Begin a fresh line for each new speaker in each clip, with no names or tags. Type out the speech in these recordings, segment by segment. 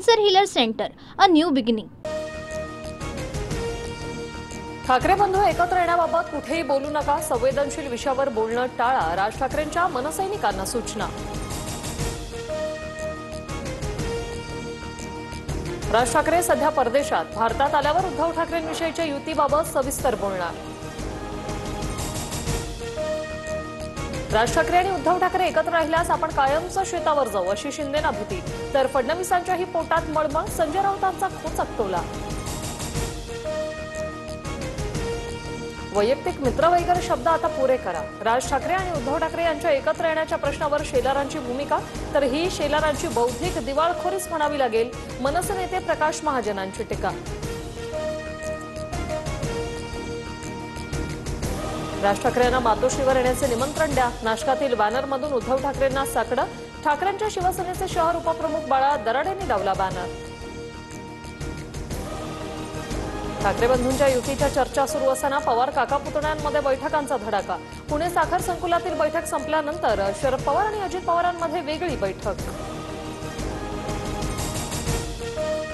Cancer healer centre, a new beginning.
Thackeray बंधू एकत्र येण्याबाबत कुठेही बोलू नका, संवेदनशील विषयावर बोलणं टाळा, राज ठाकरेंच्या मनसैनिकांना सूचना. राज ठाकरे सध्या परदेशात, भारतात आल्यावर उद्धव ठाकरेंविषयीच्या युतीबाबत सविस्तर बोलणार. राज ठाकरे आणि उद्धव ठाकरे एकत्र राहिल्यास आपण कायमचं शेतावर जाऊ अशी शिंदेना भीती, तर फडणवीसांच्याही पोटात मळमळ, संजय राऊतांचा खोचक टोला. वैयक्तिक मित्र वगैरे शब्द आता पुरे करा. राज ठाकरे आणि उद्धव ठाकरे यांच्या एकत्र येण्याच्या प्रश्नावर शेलारांची भूमिका, तर ही शेलारांची बौद्धिक दिवाळखोरीच म्हणावी लागेल. मनसे नेते प्रकाश महाजनांची टीका. राज ठाकरे यांना मातोश्रीवर येण्याचे निमंत्रण द्या. नाशकातील बॅनरमधून उद्धव ठाकरेंना साकडं. ठाकरेंच्या शिवसेनेचे शहर उपप्रमुख बाळा दराडेंनी लावला बॅनर. ठाकरे बंधूंच्या युतीच्या चर्चा सुरू असताना पवार काका पुतण्यांमध्ये बैठकांचा धडाका. पुणे साखर संकुलातील बैठक संपल्यानंतर शरद पवार आणि अजित पवारांमध्ये वेगळी बैठक.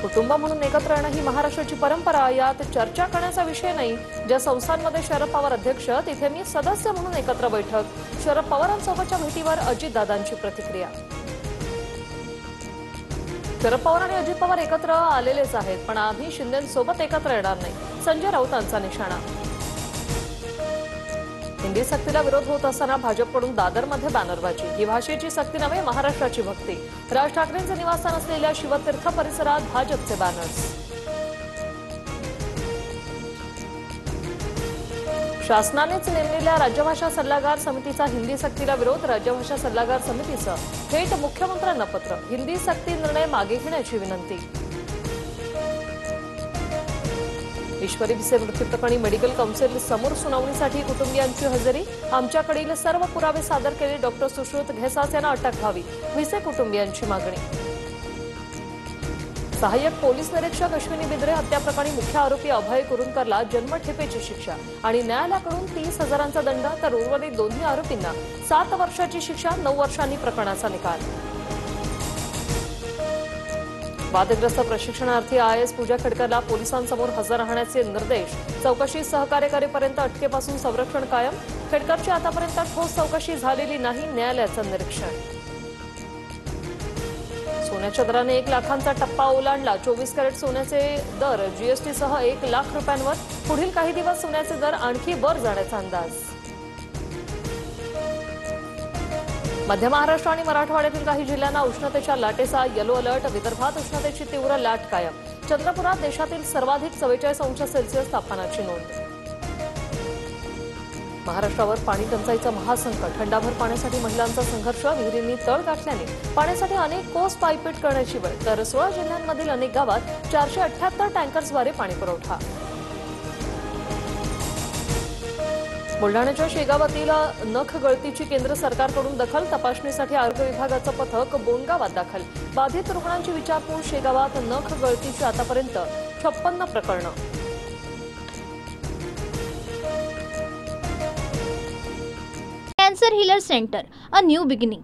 कुटुंब म्हणून एकत्र येणं ही महाराष्ट्राची परंपरा, यात चर्चा करण्याचा विषय नाही. ज्या संस्थांमध्ये शरद पवार अध्यक्ष, तिथे मी सदस्य म्हणून एकत्र बैठक. शरद पवारांसोबतच्या भेटीवर अजितदादांची प्रतिक्रिया. शरद पवार आणि अजित पवार एकत्र आलेलेच आहेत, पण आम्ही शिंदेसोबत एकत्र येणार नाही, संजय राऊतांचा निशाणा. हिंदी सक्तीला विरोध होत असताना भाजपकडून दादरमध्ये बॅनरबाजी. ही भाषेची सक्ती नव्हे, महाराष्ट्राची भक्ती. राज ठाकरेंचे निवासस्थान असलेल्या शिवतीर्थ परिसरात भाजपचे बॅनर्स. शासनानेच नेमलेल्या राज्यभाषा सल्लागार समितीचा हिंदी सक्तीला विरोध. राज्यभाषा सल्लागार समितीचं थेट मुख्यमंत्र्यांना पत्र. हिंदी सक्ती निर्णय मागे घेण्याची विनंती. ईश्वरी भिसे मृत्यू प्रकरणी मेडिकल काउन्सिल समोर सुनावणीसाठी कुटुंबियांची हजेरी. आमच्याकडील सर्व पुरावे सादर केले. डॉक्टर सुश्रुत घेसास यांना अटक व्हावी, भिसे कुटुंबियांची मागणी. सहाय्यक पोलीस निरीक्षक अश्विनी बिद्रे हत्याप्रकरणी मुख्य आरोपी अभय कुरुंदकरला जन्मठेपेची शिक्षा आणि न्यायालयाकडून 30,000चा दंड, तर उर्वरित दोन्ही आरोपींना 7 वर्षाची शिक्षा. 9 वर्षांनी प्रकरणाचा निकाल. वादग्रस्त प्रशिक्षणार्थी IAS पूजा खडकरला पोलिसांसमोर हजर राहण्याचे निर्देश. चौकशी सहकार्य करेपर्यंत अटकेपासून संरक्षण कायम. खडकरची आतापर्यंत ठोस चौकशी झालेली नाही, न्यायालयाचं निरीक्षण. सोन्याच्या दराने 1 लाखांचा टप्पा ओलांडला. 24 कॅरेट सोन्याचे दर GST सह 1 लाख रुपयांवर. पुढील काही दिवस सोन्याचे दर आणखी वर जाण्याचा अंदाज. मध्य महाराष्ट्र आणि मराठवाड्यातील काही जिल्ह्यांना उष्णतेच्या लाटेचा येलो अलर्ट. विदर्भात उष्णतेची तीव्र लाट कायम. चंद्रपुरात देशातील सर्वाधिक 44 अंश सेल्सिअस तापमानाची नोंद. महाराष्ट्रावर पाणी टंचाईचं महासंकट. हंडाभर पाण्यासाठी महिलांचा संघर्ष. विहिरींनी तळ गाठल्याने पाण्यासाठी अनेक कोस पायपीट करण्याची वेळ. तर 16 जिल्ह्यांमधील अनेक गावात 478 टँकर्सद्वारे पाणी पुरवठा. बुलढाण्याच्या शेगावातील नख गळतीची केंद्र सरकारकडून दखल. तपासणीसाठी आरोग्य विभागाचं पथक बोंडगावात दाखल. बाधित रुग्णांची विचारपूस. शेगावात नख गळतीची आतापर्यंत 56 प्रकरणं.
Cancer healer centre, a new beginning.